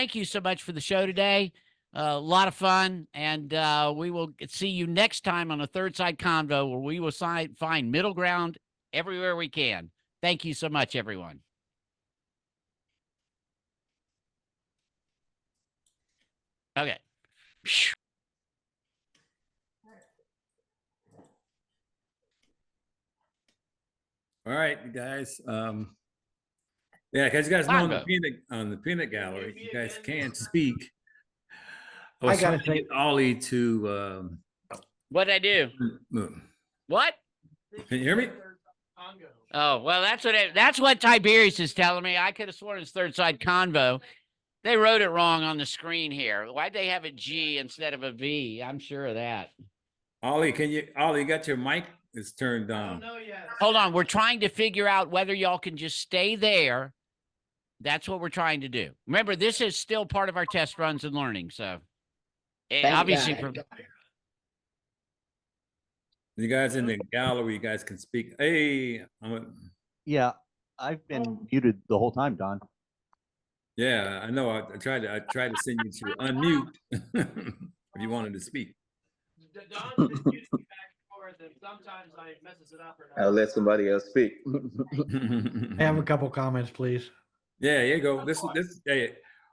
thank you so much for the show today. A lot of fun, and we will see you next time on a Third Side Convo, where we will find middle ground everywhere we can. Thank you so much, everyone. Okay. All right, you guys. Yeah, because you guys know on the peanut gallery, you guys can speak. I was trying to get Ollie to. What'd I do? What? Can you hear me? Oh, well, that's what Tiberius is telling me. I could have sworn it's Third Side Convo. They wrote it wrong on the screen here. Why'd they have a G instead of a V? I'm sure of that. Ollie, you got your mic is turned on. I don't know yet. Hold on. We're trying to figure out whether y'all can just stay there. That's what we're trying to do. Remember, this is still part of our test runs and learning. So obviously you guys in the gallery, you guys can speak. Hey, yeah, I've been muted the whole time, Don. Yeah, I know. I tried to send you to unmute if you wanted to speak. Don is using back and forth, and sometimes I messes it up. I'll let somebody else speak. I have a couple comments, please. Yeah, here you go.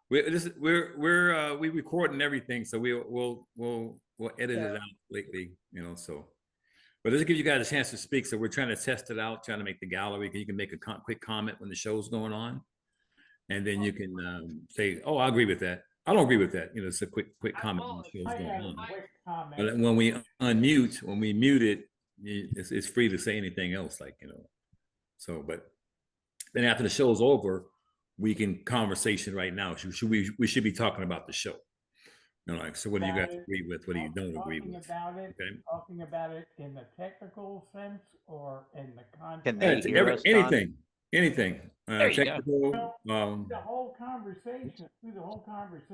We're recording everything, so we'll edit it out lately, so. But this will give you guys a chance to speak. So we're trying to test it out, trying to make the gallery. You can make a quick comment when the show's going on, and then you can say, "Oh, I agree with that. I don't agree with that." It's a quick comment when the show's going on. But when we unmute, when we mute it, it's free to say anything else, So, but then after the show's over, we can conversation right now. We should be talking about the show. So what do you guys agree with? What do you don't agree with? Talking about it in the technical sense or in the context? Anything. Technical. The whole conversation.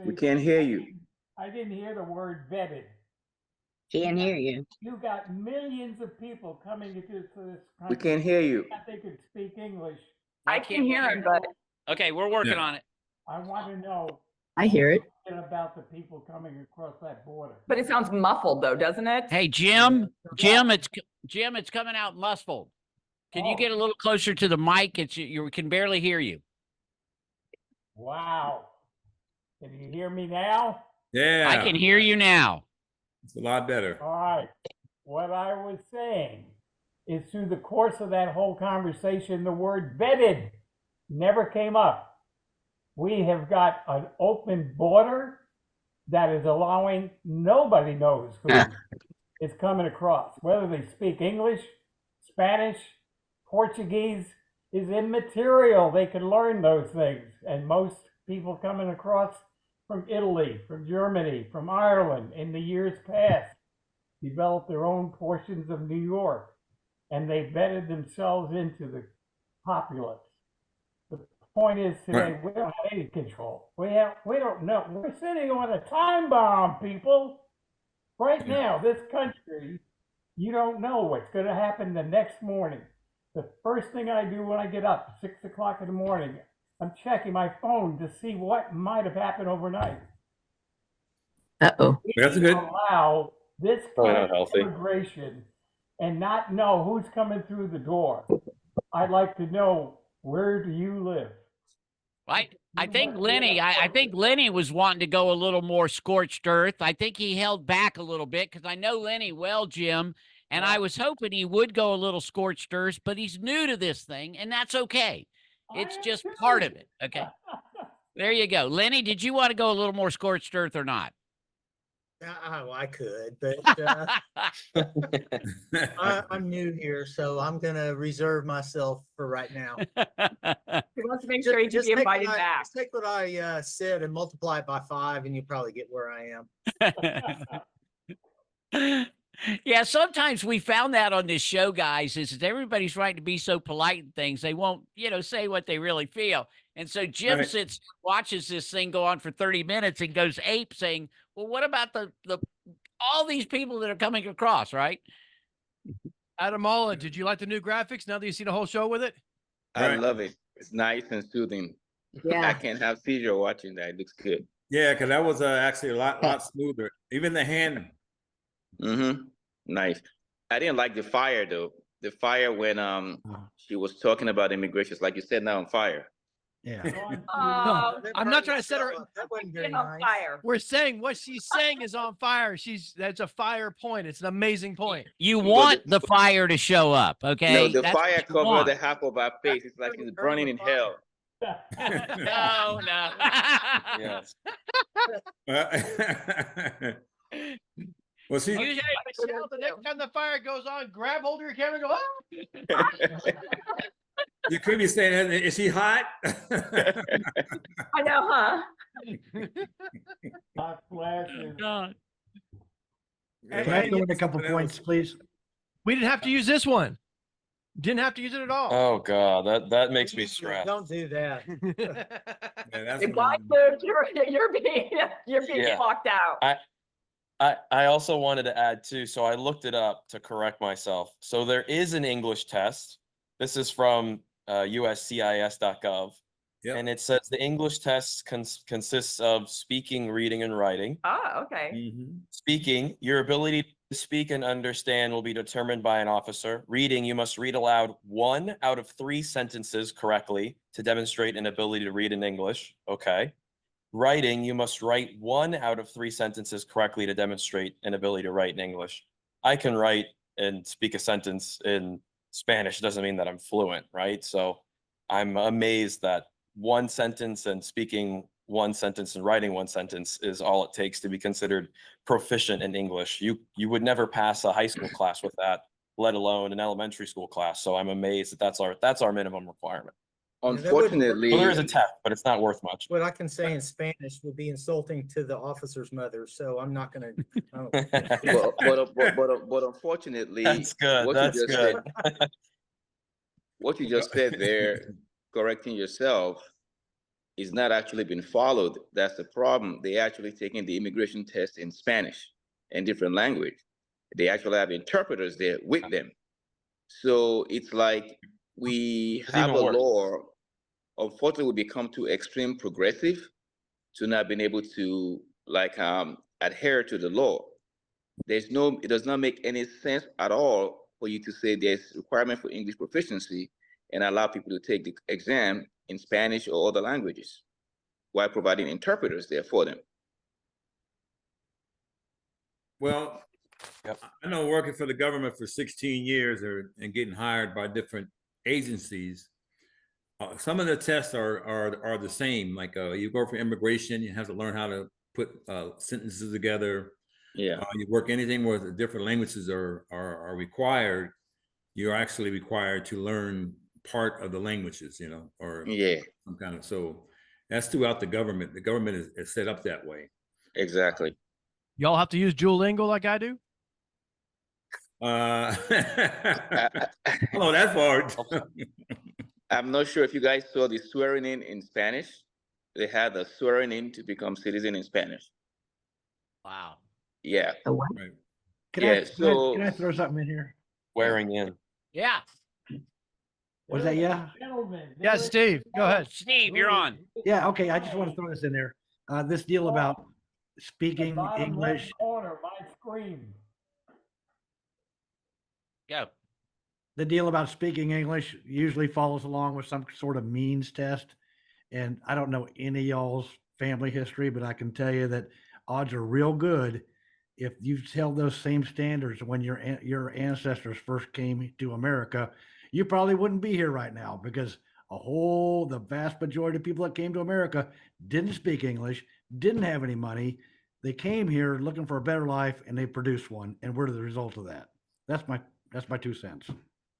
We can't hear you. I didn't hear the word vetted. Can't hear you. You got millions of people coming into this country. We can't hear you. They could speak English. I can hear him, but okay, we're working on it. I want to know. I hear it. About the people coming across that border. But it sounds muffled, though, doesn't it? Hey, Jim, it's coming out muffled. Can you get a little closer to the mic? You can barely hear you. Wow. Can you hear me now? Yeah. I can hear you now. It's a lot better. All right. What I was saying is through the course of that whole conversation, the word vetted never came up. We have got an open border that is allowing nobody knows who is coming across. Whether they speak English, Spanish, Portuguese is immaterial. They can learn those things. And most people coming across from Italy, from Germany, from Ireland in the years past developed their own portions of New York. And they vetted themselves into the populace. Point is today, we don't have any control. We don't know. We're sitting on a time bomb, people. Right now, this country, you don't know what's going to happen the next morning. The first thing I do when I get up, 6 o'clock in the morning, I'm checking my phone to see what might have happened overnight. Uh-oh. That's good. Allow this kind of immigration and not know who's coming through the door. I'd like to know, where do you live? I think Lenny was wanting to go a little more scorched earth. I think he held back a little bit because I know Lenny well, Jim, and I was hoping he would go a little scorched earth, but he's new to this thing, and that's okay. It's just part of it. Okay. There you go. Lenny, did you want to go a little more scorched earth or not? Oh, I could, but I'm new here, so I'm going to reserve myself for right now. He wants to make sure he can be invited back. Just take what I said and multiply it by 5, and you probably get where I am. Yeah, sometimes we found that on this show, guys, is that everybody's trying to be so polite and things. They won't, say what they really feel. And so Jim sits, watches this thing go on for 30 minutes and goes ape saying, well, what about the all these people that are coming across, right? Adam Mulla, did you like the new graphics now that you've seen a whole show with it? I love it. It's nice and soothing. I can't have seizure watching that. It looks good. Yeah, because that was actually a lot smoother. Even the hand. Mm-hmm. Nice. I didn't like the fire though. The fire when she was talking about immigration, it's like you said now on fire. Yeah. Oh, I'm not trying to set her. That wasn't very being on nice. fire. We're saying what she's saying is on fire. That's a fire point. It's an amazing point. You want the fire to show up, okay? No, the That's what fire you covered want. the half of our face. It's like it's burning in hell. No, no. Yes. Well, see, You hear Michelle, the next time the fire goes on, grab hold of your camera and go, ah! you could be saying, is she hot? I know, huh? Hot flashes. God. Can I throw in a couple Something points, else. please? We didn't have to use this one. Didn't have to use it at all. Oh God, that makes me stressed. Don't do that. Yeah, that's If I could, you're being Yeah. locked out. I also wanted to add too, so I looked it up to correct myself. So there is an English test. This is from uscis.gov. Yep. And it says the English test consists of speaking, reading, and writing. Ah, okay. Mhm. Speaking, your ability to speak and understand will be determined by an officer. Reading, you must read aloud 1 out of 3 sentences correctly to demonstrate an ability to read in English. Okay. Writing, you must write 1 out of 3 sentences correctly to demonstrate an ability to write in English. I can write and speak a sentence in Spanish. It doesn't mean that I'm fluent, right? So I'm amazed that 1 sentence and speaking 1 sentence and writing 1 sentence is all it takes to be considered proficient in English. You would never pass a high school class with that, let alone an elementary school class. So I'm amazed that that's our minimum requirement. Unfortunately, Well, there is a test, but it's not worth much. What I can say in Spanish would be insulting to the officer's mother, so I'm not gonna. but unfortunately, That's good. what That's you just good. said, what you just said there, correcting yourself, is not actually been followed. That's the problem. They actually taking the immigration test in Spanish and different language. They actually have interpreters there with them. So it's like we It's have a even worse. law. Unfortunately, we become too extreme progressive to not being able to adhere to the law. It does not make any sense at all for you to say there's requirement for English proficiency and allow people to take the exam in Spanish or other languages while providing interpreters there for them. Well, Yep. I know working for the government for 16 years and getting hired by different agencies, some of the tests are the same. Like you go for immigration, you have to learn how to put sentences together. Yeah. You work anything where the different languages are required. You're actually required to learn part of the languages, or Yeah, some kind of. So that's throughout the government. The government is set up that way. exactly. Y'all have to use Duolingo like I do? Hello, that far. I'm not sure if you guys saw the swearing in Spanish. They had the swearing in to become citizen in Spanish. Wow. Yeah. Right. Can I throw something in here? Wearing in. Yeah. Was that yeah? Gentlemen, Yeah, there is- Steve, go ahead. Steve, you're on. Yeah, okay. I just want to throw this in there. This deal about The speaking bottom English. left corner, my screen. Go. The deal about speaking English usually follows along with some sort of means test. And I don't know any of y'all's family history, but I can tell you that odds are real good if you've held those same standards when your ancestors first came to America. You probably wouldn't be here right now because the vast majority of people that came to America didn't speak English, didn't have any money. They came here looking for a better life and they produced one. And we're the result of that. That's my 2 cents.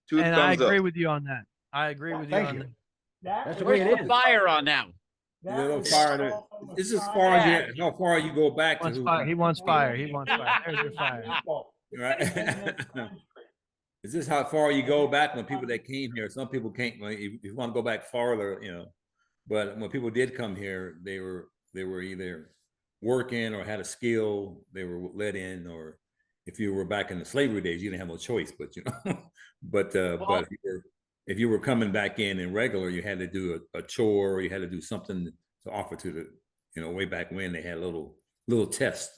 Two And I thumbs up. agree with you on that. I agree with you Thank on you. that. That's the way Where's it the is. fire on now? Little fire. This is far as how far you go back to. He wants fire. He wants fire. There's your fire. Right. Is this how far you go back when people that came here? Some people can't. If you want to go back farther, But when people did come here, they were either working or had a skill. They were let in, or if you were back in the slavery days, you didn't have no choice. But but if you were coming back in regular, you had to do a chore, or you had to do something to offer to the, way back when they had little tests,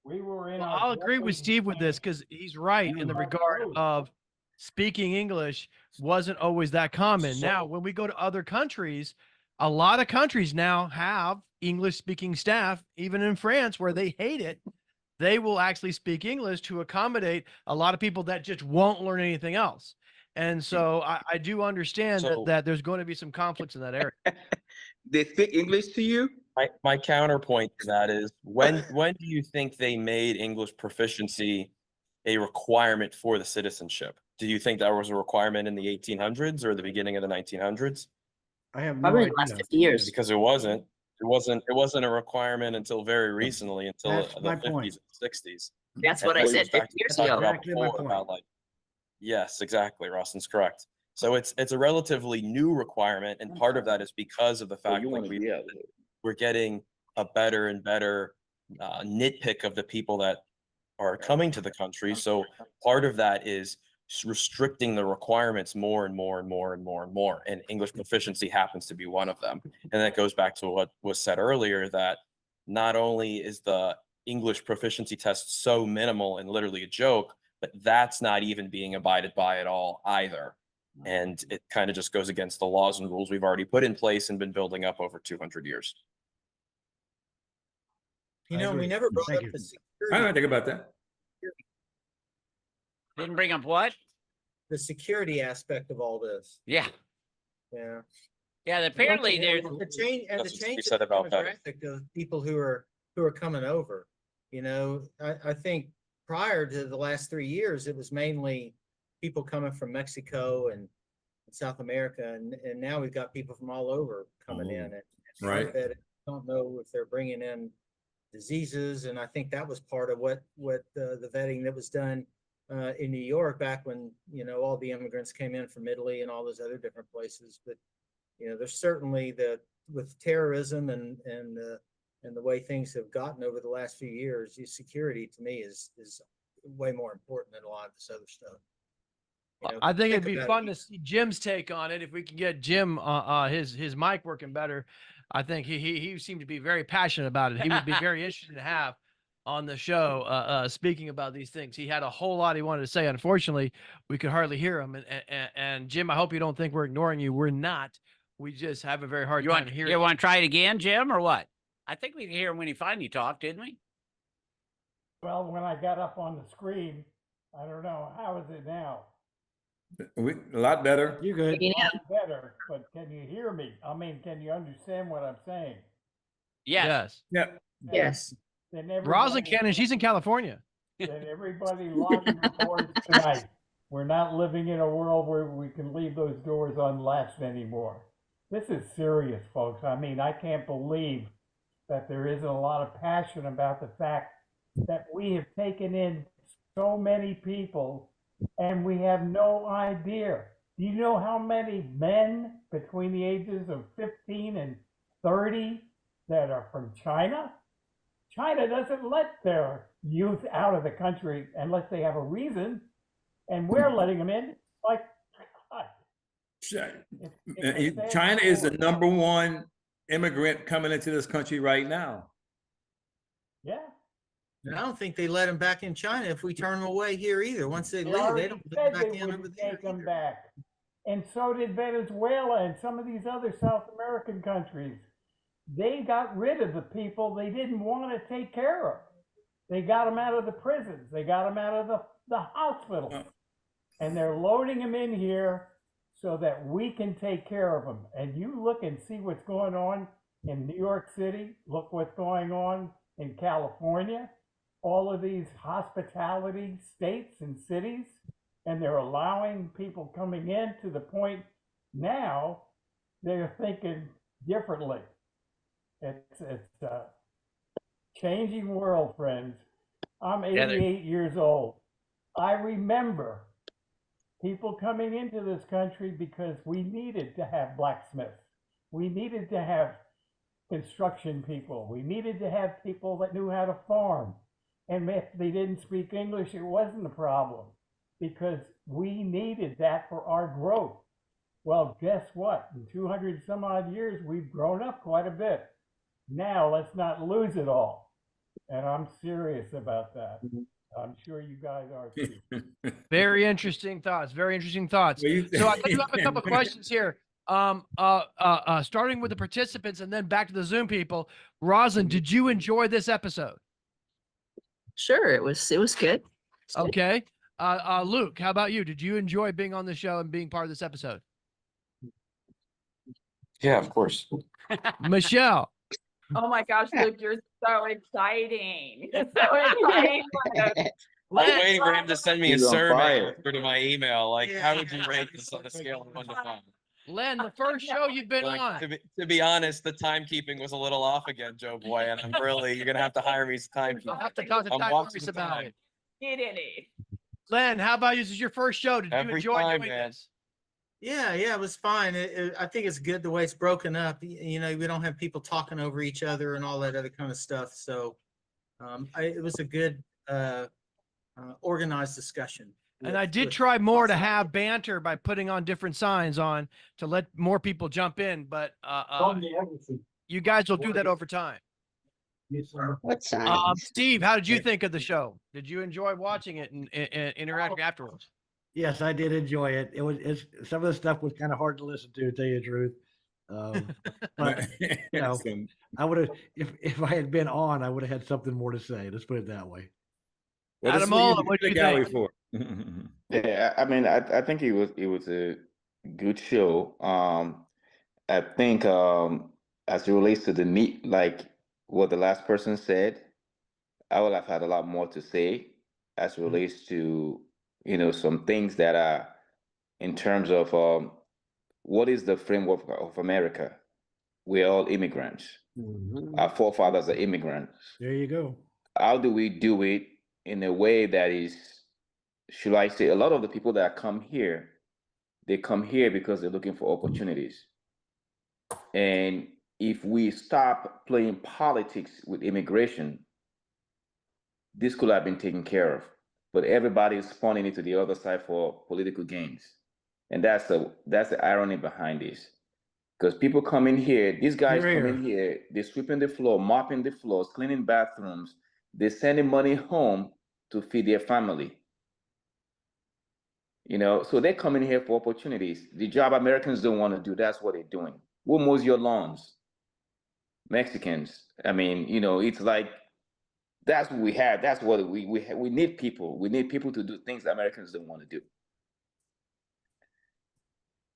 We were in Well, our I'll agree with boarding Steve with this because he's right in the regard of speaking English wasn't always that common. Now, when we go to other countries, a lot of countries now have English speaking staff, even in France where they hate it. They will actually speak English to accommodate a lot of people that just won't learn anything else. And so I do understand that there's going to be some conflicts in that area. They speak English to you? My counterpoint to that is when do you think they made English proficiency a requirement for the citizenship? Do you think that was a requirement in the 1800s or the beginning of the 1900s? I have no Probably in the last idea. 50 years. Because it wasn't. It wasn't a requirement until very recently, until That's the my 50s point. and 60s. That's what I And said back 50 years to what I ago. talked Exactly my about point. before, like, yes, exactly. Rustin's correct. So it's a relatively new requirement, and part of that is because of the Oh, fact you like want to be out. we're getting a better and better nitpick of the people that are coming to the country. So part of that is restricting the requirements more and more and more and more and more. And English proficiency happens to be one of them. And that goes back to what was said earlier, that not only is the English proficiency test so minimal and literally a joke, but that's not even being abided by at all either. And it kind of just goes against the laws and rules we've already put in place and been building up over 200 years. You I know, we agree. never brought Thank up you. the I don't security, think about that. Didn't bring up what? the security aspect of all this. Yeah. Yeah. Yeah. Apparently there's, The change and the That's what change Steve said in the about that. demographic of people who are coming over. I think prior to the last 3 years, it was mainly people coming from Mexico and South America, and now we've got people from all over coming in. And Right. I don't know if they're bringing in diseases, and I think that was part of what the vetting that was done in New York back when all the immigrants came in from Italy and all those other different places. But there's certainly with terrorism and the way things have gotten over the last few years, security to me is way more important than a lot of this other stuff. I think it'd be about fun it. to see Jim's take on it. If we can get Jim, his mic working better, I think he seemed to be very passionate about it. He would be very interesting to have on the show, speaking about these things. He had a whole lot he wanted to say. Unfortunately, we could hardly hear him. And Jim, I hope you don't think we're ignoring you. We're not. We just have a very hard time hearing. you want to try it again, Jim, or what? I think we could hear him when he finally talked, didn't we? Well, when I got up on the screen, I don't know, how is it now? A lot better. You good? Yeah. Better, but can you hear me? I mean, can you understand what I'm saying? Yes. Yeah. Yes. Then Rosalind can, and she's in California. Then everybody lock your doors tonight. We're not living in a world where we can leave those doors unlatched anymore. This is serious, folks. I mean, I can't believe that there isn't a lot of passion about the fact that we have taken in so many people and we have no idea. Do you know how many men between the ages of 15 and 30 that are from China? China doesn't let their youth out of the country unless they have a reason, and we're letting them in. Like, God, it's a sad China is the story. number one immigrant coming into this country right now. Yeah. And I don't think they let them back in China if we turn them away here either. Once they leave, they already don't let said them back they in over wouldn't there take them either. back. And so did Venezuela and some of these other South American countries. They got rid of the people they didn't want to take care of. They got them out of the prisons. They got them out of the hospitals. And they're loading them in here so that we can take care of them. And you look and see what's going on in New York City. Look what's going on in California. All of these hospitality states and cities. And they're allowing people coming in to the point now they're thinking differently. It's a changing world, friends. I'm 88 years old. I remember people coming into this country because we needed to have blacksmiths. We needed to have construction people. We needed to have people that knew how to farm. And if they didn't speak English, it wasn't a problem because we needed that for our growth. Well, guess what? In 200 some odd years, we've grown up quite a bit. Now let's not lose it all. And I'm serious about that. I'm sure you guys are too. Very interesting thoughts. Very interesting thoughts. Well, you- So I do have a couple of questions here. Starting with the participants and then back to the Zoom people. Roslyn, did you enjoy this episode? Sure, it was good. Okay. Luke, how about you? Did you enjoy being on the show and being part of this episode? Yeah, of course. Michelle, Oh my gosh, Luke, you're so exciting. It's so exciting. I was waiting for him to send me a He's on survey fire. to my email. Like, how would you rate this on a scale of 1 to 5? Len, the first show you've been Like, on. to be honest, the timekeeping was a little off again, Joe Boy, and I'm really, you're gonna have to hire me as I'll timekeeper. have to talk to I'm Ty watching Morris the about time. it. Get in it. Len, how about you? This is your first show. Did you Every enjoy time, doing man. this? Yeah, it was fine. I think it's good the way it's broken up. You know, we don't have people talking over each other and all that other kind of stuff. So it was a good organized discussion. And I did try more to have banter by putting on different signs on to let more people jump in, but you guys will do that over time. What sign? Steve, how did you think of the show? Did you enjoy watching it and interacting afterwards? Yes, I did enjoy it. It's some of the stuff was kind of hard to listen to tell you the truth. But you know, Some- I would have, if I had been on, I would have had something more to say. Let's put it that way. well, this is Adam what you Ola, do what do the you gallery think? for. Yeah, I mean, I think it was a good show. I think as it relates to the need, like what the last person said, I would have had a lot more to say as it relates to, you know, some things that are in terms of what is the framework of America? We're all immigrants. Our forefathers are immigrants. There you go. How do we do it in a way that is, should I say, a lot of the people that come here, they come here because they're looking for opportunities. And if we stop playing politics with immigration, this could have been taken care of. But everybody is spawning into the other side for political gains. And that's the irony behind this. Because people come in here, these guys come in here, they're sweeping the floor, mopping the floors, cleaning bathrooms, they're sending money home to feed their family. You know, so they're coming here for opportunities. The job Americans don't want to do, that's what they're doing. Who mows your lawns? Mexicans. I mean, you know, it's like, that's what we have. That's what we need people. We need people to do things Americans don't want to do.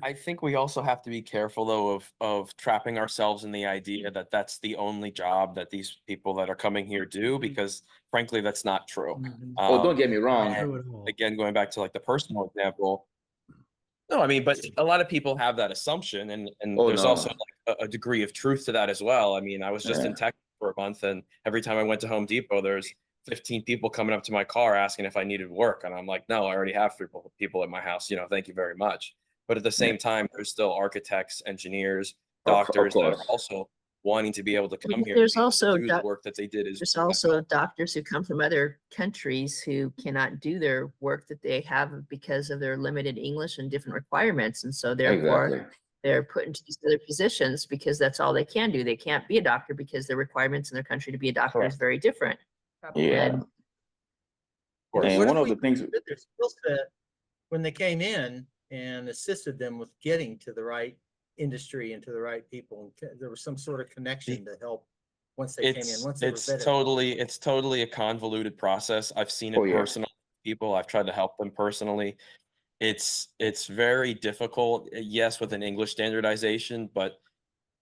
I think we also have to be careful though of trapping ourselves in the idea that that's the only job that these people that are coming here do, because frankly, that's not true. Oh, don't get me wrong. And again, going back to like the personal example, no, I mean, but a lot of people have that assumption, and Oh, there's no. also like a degree of truth to that as well. I mean, I was just in Yeah. Texas for a month, and every time I went to Home Depot, there's 15 people coming up to my car asking if I needed work, and I'm like, no, I already have 3 people at my house. You know, thank you very much. But at the same time, there's still architects, engineers, Of doctors that are course. also wanting to be able to come here. There's to also do the work that they did. There's also doctors who come from other countries who cannot do their work that they have because of their limited English and different requirements. And so therefore Exactly. they're put into these other positions because that's all they can do. They can't be a doctor because the requirements in their country to be a doctor is Correct. very different. Yeah. And And What one if of we the things, understood their skill set when they came in and assisted them with getting to the right industry and to the right people? And there was some sort of connection to help once they came in, once they were It's vetted. totally a convoluted process. I've seen it Oh, yeah. personally. People, I've tried to help them personally. It's very difficult, yes, with an English standardization, but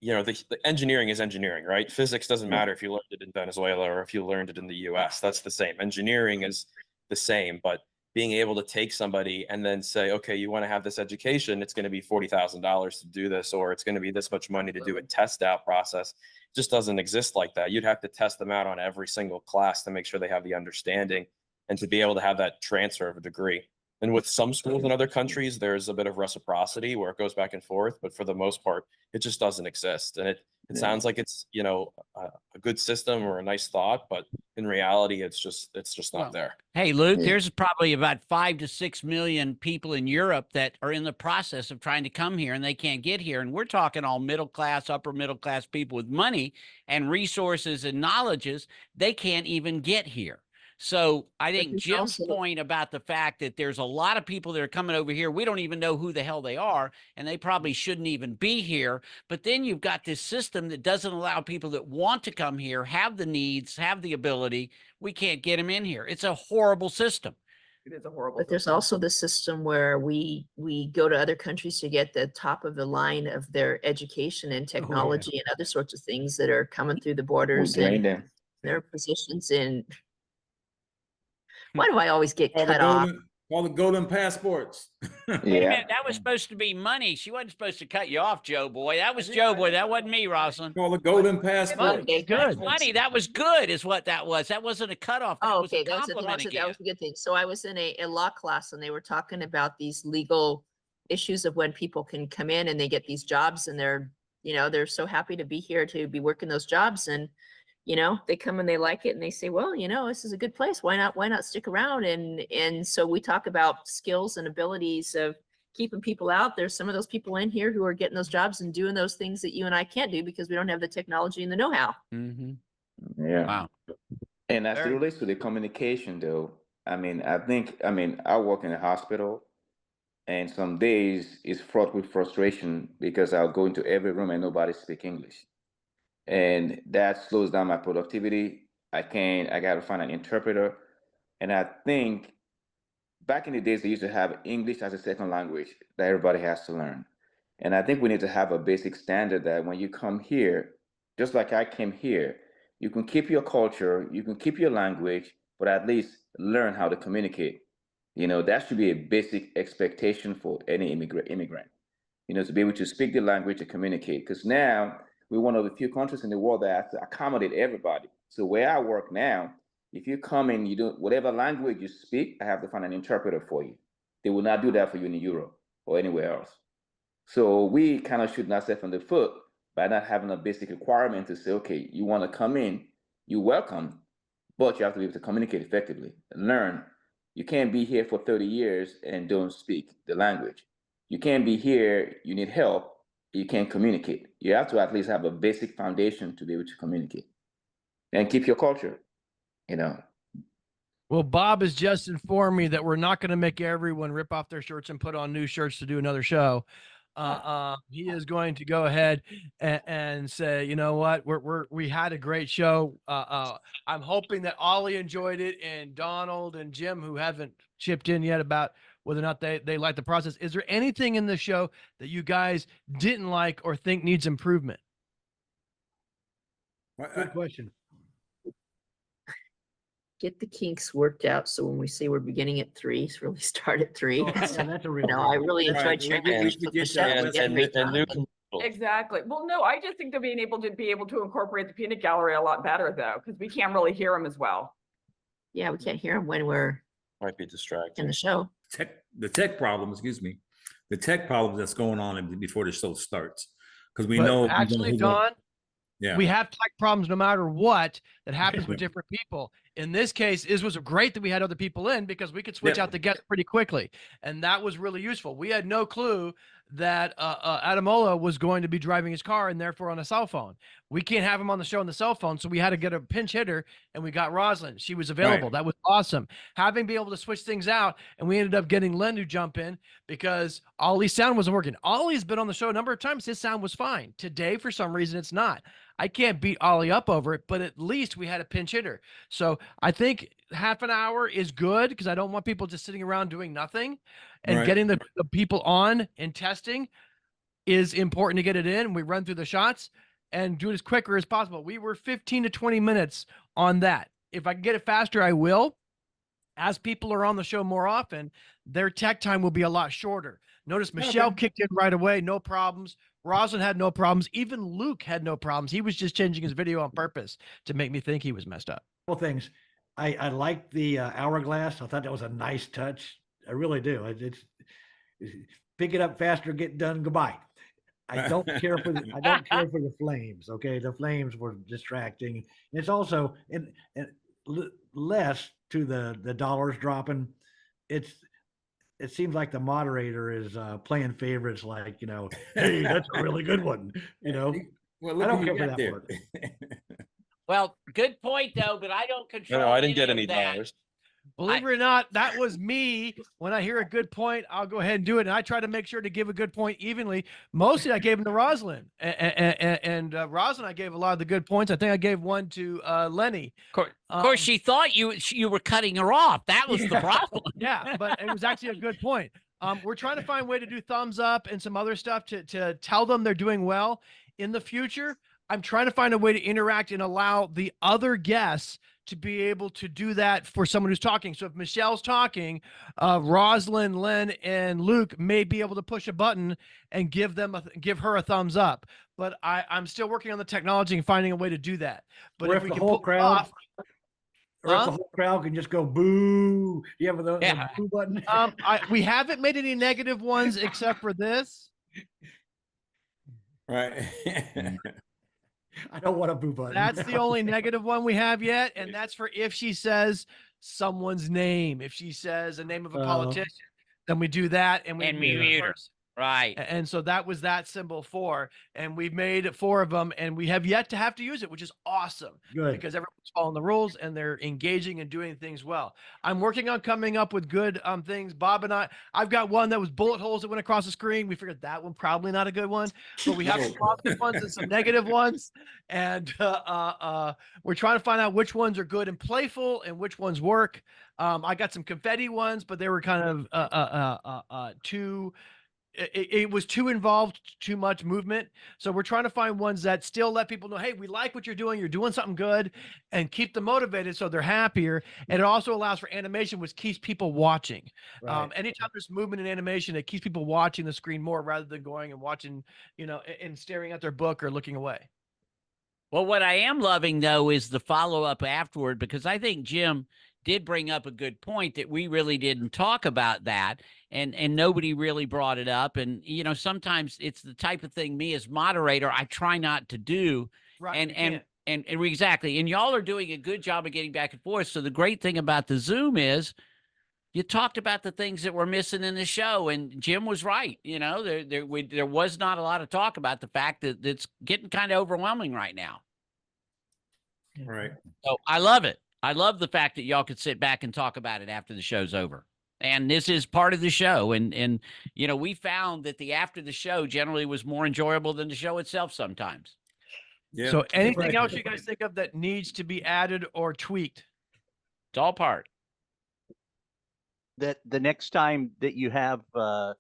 you know, the engineering is engineering, right? Physics doesn't Yeah. matter if you learned it in Venezuela or if you learned it in the US. That's the same. Engineering is the same, but being able to take somebody and then say, okay, you want to have this education, it's going to be $40,000 to do this, or it's going to be this much money to do a test out process, it just doesn't exist like that. You'd have to test them out on every single class to make sure they have the understanding and to be able to have that transfer of a degree. And with some schools in other countries, there's a bit of reciprocity where it goes back and forth, but for the most part, it just doesn't exist. And It sounds like it's, you know, a good system or a nice thought, but in reality, it's just Well, not there. Hey, Luke, Yeah. there's probably about 5 to 6 million people in Europe that are in the process of trying to come here and they can't get here. And we're talking all middle class, upper middle class people with money and resources and knowledges. They can't even get here. So I think there's Jim's also- point about the fact that there's a lot of people that are coming over here, we don't even know who the hell they are, and they probably shouldn't even be here. But then you've got this system that doesn't allow people that want to come here, have the needs, have the ability. We can't get them in here. It's a horrible system. It is a horrible. But there's system. also the system where we go to other countries to get the top of the line of their education and technology and other sorts of things that are coming through the We borders drain and them. their positions in. Why do I always get All the cut off? golden passports. Wait a Yeah. minute, that was supposed to be money. She wasn't supposed to cut you off, Joe Boy. That was Joe Boy. That wasn't me, Rosalind. All the golden passports. Okay, Good. Money, that was good, is what that was. That wasn't a cutoff. That Oh, was okay, a that was, compliment that again. was a good thing. So I was in a law class and they were talking about these legal issues of when people can come in and they get these jobs and they're, you know, they're so happy to be here to be working those jobs and, you know, they come and they like it and they say, well, you know, this is a good place. Why not stick around? And so we talk about skills and abilities of keeping people out. There's some of those people in here who are getting those jobs and doing those things that you and I can't do because we don't have the technology and the know-how. Mm-hmm. Yeah. Wow. And as it Very- relates to the communication, though, I mean, I work in a hospital, and some days is fraught with frustration because I'll go into every room and nobody speak English, and that slows down my productivity. I got to find an interpreter, and I think back in the days they used to have English as a second language that everybody has to learn, and I think we need to have a basic standard that when you come here, just like I came here, you can keep your culture, you can keep your language, but at least learn how to communicate. You know, that should be a basic expectation for any immigrant, you know, to be able to speak the language to communicate. Because now we're one of the few countries in the world that has to accommodate everybody. So where I work now, if you come in, you do whatever language you speak, I have to find an interpreter for you. They will not do that for you in Europe or anywhere else. So we kind of shooting ourselves in the foot by not having a basic requirement to say, okay, you want to come in, you're welcome, but you have to be able to communicate effectively and learn. You can't be here for 30 years and don't speak the language. You can't be here, you need help, you can't communicate. You have to at least have a basic foundation to be able to communicate and keep your culture, you know. Well, Bob has just informed me that we're not going to make everyone rip off their shirts and put on new shirts to do another show. He is going to go ahead and say, you know what, we had a great show. I'm hoping that Ollie enjoyed it, and Donald and Jim, who haven't chipped in yet about whether or not they like the process. Is there anything in the show that you guys didn't like or think needs improvement? Good question. Get the kinks worked out. So when we say we're beginning at 3, really start at 3. Oh, yeah, that's a real. You know, I really Right, enjoyed we sharing get- my we experience with get Michelle. that. We had a great and new time. Exactly. Well, no, I just think they're being able to incorporate the peanut gallery a lot better though, because we can't really hear them as well. Yeah, we can't hear them when we're Might be in distracting. the show. The tech problem, excuse me, the tech problem that's going on before the show starts. Because we But know. actually, Don, Yeah. we have tech problems no matter what that happens with different people. In this case, it was great that we had other people in because we could switch Yeah. out the guests pretty quickly. And that was really useful. We had no clue that Adamola was going to be driving his car and therefore on a cell phone. We can't have him on the show on the cell phone. So we had to get a pinch hitter and we got Rosalind. She was available. Right. That was awesome. Having been able to switch things out. And we ended up getting Len to jump in because Ollie's sound wasn't working. Ollie's been on the show a number of times. His sound was fine. Today, for some reason, it's not. I can't beat Ollie up over it, but at least we had a pinch hitter. So I think half an hour is good because I don't want people just sitting around doing nothing, and Right. getting the people on and testing is important to get it in. We run through the shots and do it as quicker as possible. We were 15 to 20 minutes on that. If I can get it faster, I will. As people are on the show more often, their tech time will be a lot shorter. Notice Michelle kicked in right away, no problems. Rosalind had no problems. Even Luke had no problems. He was just changing his video on purpose to make me think he was messed up. Couple things. I like the hourglass. I thought that was a nice touch. I really do. It's pick it up faster, get done, goodbye. I don't care for the flames. Okay, the flames were distracting. It's also and less to the dollars dropping. It seems like the moderator is playing favorites, like, hey, that's a really good one. Well, I look don't who you care for got that there. part. Well, good point though, but I don't No, control no, I didn't get any any of that. dollars. Believe it or not, that was me. When I hear a good point, I'll go ahead and do it. And I try to make sure to give a good point evenly. Mostly I gave them to Rosalind. And Rosalind, I gave a lot of the good points. I think I gave one to Lenny. Of course, she thought you were cutting her off. That was the problem. Yeah, but it was actually a good point. We're trying to find a way to do thumbs up and some other stuff to tell them they're doing well. In the future, I'm trying to find a way to interact and allow the other guests to be able to do that for someone who's talking. So if Michelle's talking, Rosalind, Len, and Luke may be able to push a button and give her a thumbs up. But I'm still working on the technology and finding a way to do that. But Or if if we the can whole pull it crowd, off, or if the whole crowd can just go boo. Do you have the boo button? we haven't made any negative ones except for this. Right. I don't want a boo button. That's the only negative one we have yet, and that's for if she says someone's name. If she says a name of a politician, then we do that, and we mute her. Right. And so that was that symbol 4, and we've made 4 of them, and we have yet to have to use it, which is awesome. Good. Because everyone's following the rules and they're engaging and doing things well. I'm working on coming up with good things. Bob and I've got one that was bullet holes that went across the screen. We figured that one probably not a good one, but we have some positive ones and some negative ones, and we're trying to find out which ones are good and playful and which ones work. I got some confetti ones, but they were kind of too. It was too involved, too much movement. So we're trying to find ones that still let people know, hey, we like what you're doing something good, and keep them motivated so they're happier. And it also allows for animation, which keeps people watching. Right. Anytime there's movement in animation, it keeps people watching the screen more rather than going and watching, and staring at their book or looking away. Well, what I am loving though is the follow-up afterward, because I think Jim did bring up a good point that we really didn't talk about that, and nobody really brought it up. And sometimes it's the type of thing me as moderator I try not to do. Right. And exactly. And y'all are doing a good job of getting back and forth. So the great thing about the Zoom is you talked about the things that were missing in the show, and Jim was right. There was not a lot of talk about the fact that it's getting kind of overwhelming right now. Right. So I love it. I love the fact that y'all could sit back and talk about it after the show's over. And this is part of the show. And we found that the after the show generally was more enjoyable than the show itself sometimes. Yeah. So anything else you guys think of that needs to be added or tweaked? It's all part. That the next time that you have the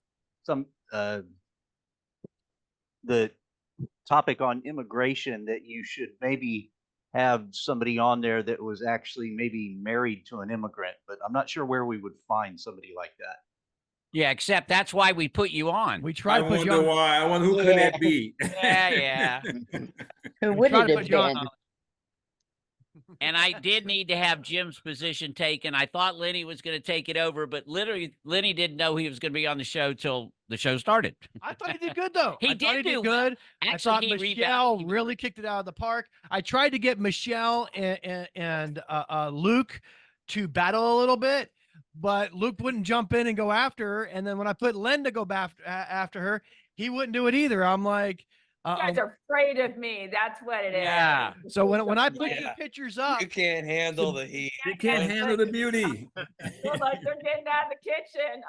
topic on immigration, that you should maybe have somebody on there that was actually maybe married to an immigrant, but I'm not sure where we would find somebody like that. Yeah, except that's why we put you on. We try I to put you wonder on. why. I wonder who could that be? Yeah. Who would Try it to have put you on. been? And I did need to have Jim's position taken. I thought Lenny was going to take it over, but literally Lenny didn't know he was going to be on the show till the show started. I thought he did good though. He I thought did do good. I Actually, thought he Michelle rebounded. really kicked it out of the park. I tried to get Michelle and Luke to battle a little bit, but Luke wouldn't jump in and go after her. And then when I put Len to go after her, he wouldn't do it either. I'm like, You guys are afraid of me. That's what it is. Yeah. so when I put Yeah. the pictures up, You can't handle the heat. You can't handle the beauty. Feel like they're getting out of the kitchen.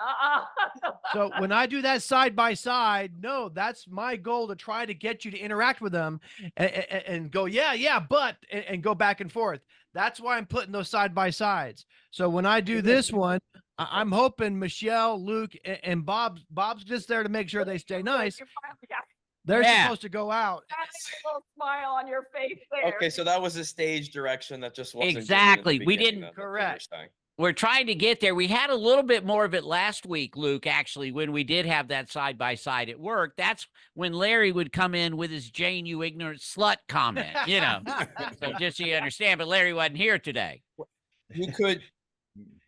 so when I do that side by side, no, that's my goal, to try to get you to interact with them and go, yeah, but, and go back and forth. That's why I'm putting those side by sides. So when I do this one, I'm hoping Michelle, Luke, and Bob's just there to make sure they stay nice. They're supposed to go out. That's a little smile on your face there. Okay, so that was a stage direction that just wasn't given at the Exactly. We beginning didn't- then, that's what you're Correct. saying. We're trying to get there. We had a little bit more of it last week, Luke, actually, when we did have that side by side at work. That's when Larry would come in with his Jane, you ignorant slut comment, So just so you understand, but Larry wasn't here today.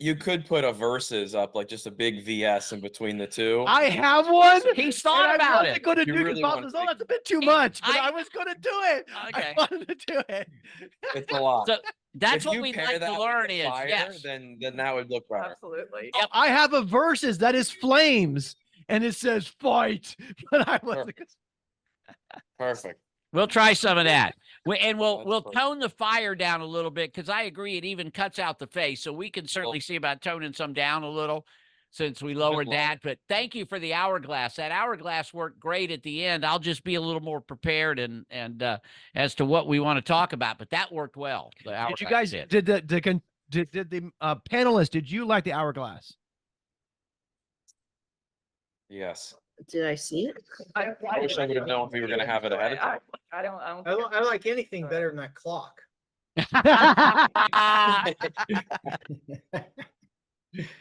You could put a verses up, like just a big VS in between the two. I have one. He's thought and about I wasn't it. going to You do really it. Bob wanna says, "Oh, take- that's a bit too much," but I- I was going to do it. Okay. I wanted to do it. It's a lot. So that's If what you we'd pair like that to with learn the is, fire, yes. then that would look better. Absolutely. Yep. I have a verses that is flames, and it says fight, but I wasn't. Perfect. We'll try some of that. And we'll That's perfect. tone the fire down a little bit because I agree it even cuts out the face. So we can certainly see about toning some down a little since we lowered luck. that. But thank you for the hourglass. That hourglass worked great at the end. I'll just be a little more prepared and as to what we want to talk about. But that worked well. The Did you hourglass guys did. did the panelists? Did you like the hourglass? Yes. Did I see it? I wish I would have known if we were going to have it ahead of time. I don't. I like anything better than that clock.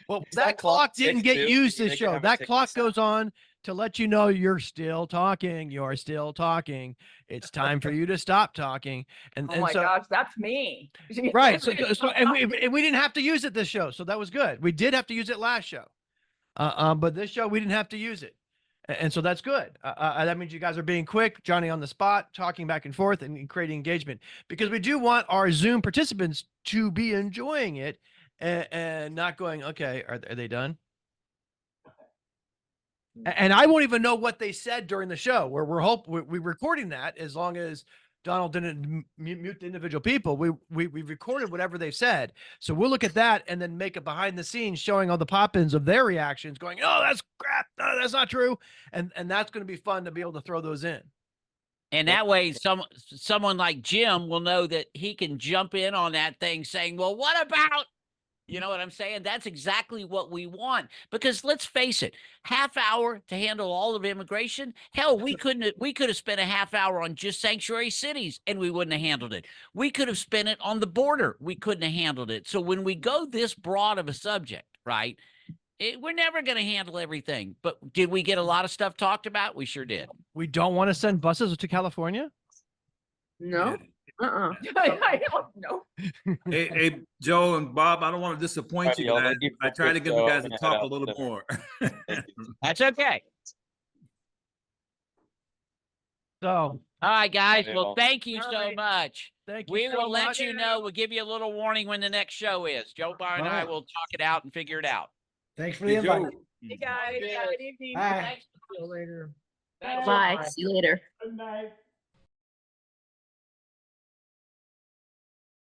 Well, Is that that clock clock didn't tick get too? used They this can show. have a That tick clock sound. goes on to let you know you're still talking. You're still talking. It's time for you to stop talking. And, Oh and my so, gosh, that's me. right. So and we didn't have to use it this show. So that was good. We did have to use it last show. But this show, we didn't have to use it. And so that's good. That means you guys are being quick, Johnny on the spot, talking back and forth and creating engagement because we do want our Zoom participants to be enjoying it and not going, okay, are they done? And I won't even know what they said during the show. We're recording that as long as Donald didn't mute the individual people. We recorded whatever they've said. So we'll look at that and then make a behind the scenes showing all the pop-ins of their reactions going, oh, that's crap. No, that's not true. And that's going to be fun to be able to throw those in. And that way someone like Jim will know that he can jump in on that thing saying, well, what about, you know what I'm saying? That's exactly what we want. Because let's face it, half hour to handle all of immigration. Hell, we could have spent a half hour on just sanctuary cities and we wouldn't have handled it. We could have spent it on the border. We couldn't have handled it. So when we go this broad of a subject, right, we're never going to handle everything. But did we get a lot of stuff talked about? We sure did. We don't want to send buses to California? No. I don't know. Hey, Joe and Bob, I don't want to disappoint you Alrighty, I'll guys. let you I try to get you go. guys I'm to gonna head talk a out little to dinner. more. That's okay. So, All right, guys. Yeah. Well, thank you All so right. much. thank you. We so will let much. you know. We'll give you a little warning when the next show is. Joe Barr and I will talk it out and figure it out. Thanks for the Hey, Joe. invite. Hey, guys. Have a good evening. Bye. Thanks. See you later. Thanks. Bye. See you later. Good night.